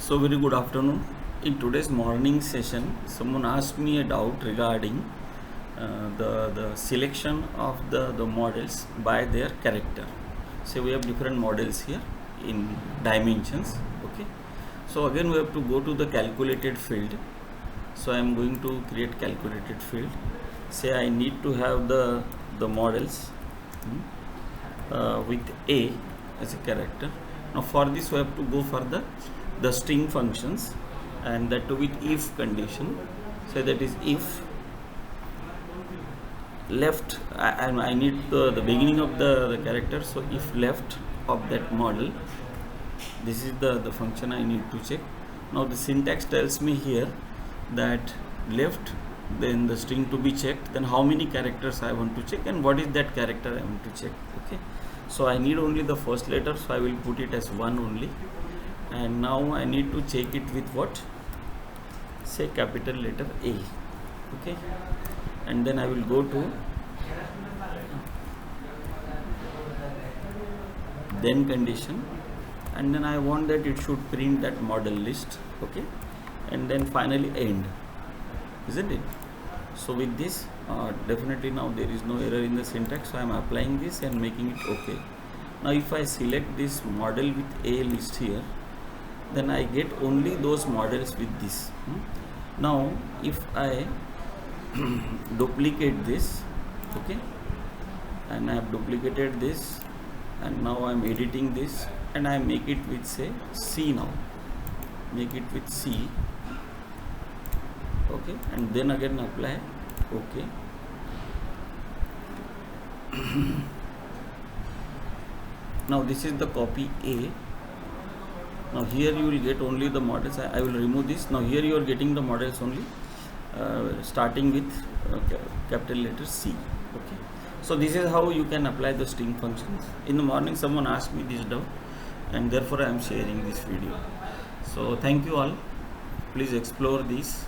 So very good afternoon. In today's morning session, someone asked me a doubt regarding the selection of the models by their character. So we have different models here in dimensions. Okay. So again we have to go to the calculated field. So I am going to create calculated field. Say I need to have the models with A as a character. Now for this we have to go for the string functions, and that with if condition. So that is if left, I need the beginning of the character. So if left of that model, this is the function I need to check. Now the syntax tells me here that left, then the string to be checked, then how many characters I want to check and what is that character I want to check. Okay, so I need only the first letter, so I will put it as 1 only. And now I need to check it with what? Say capital letter A. Okay, and then I will go to then condition, and then I want that it should print that model list. Okay, and then finally end, isn't it? So with this definitely now there is no error in the syntax, so I am applying this and making it okay. Now if I select this model with A list here, then I get only those models with this. Now if I duplicate this, okay, and I have duplicated this, and now I am editing this and I make it with say C. Now make it with C, okay, and then again apply okay. Now this is the copy A. Now here you will get only the models. I will remove this. Now here you are getting the models only starting with capital letter C. Okay, so this is how you can apply the string functions. In the morning someone asked me this doubt, and therefore I am sharing this video. So thank you all. Please explore this.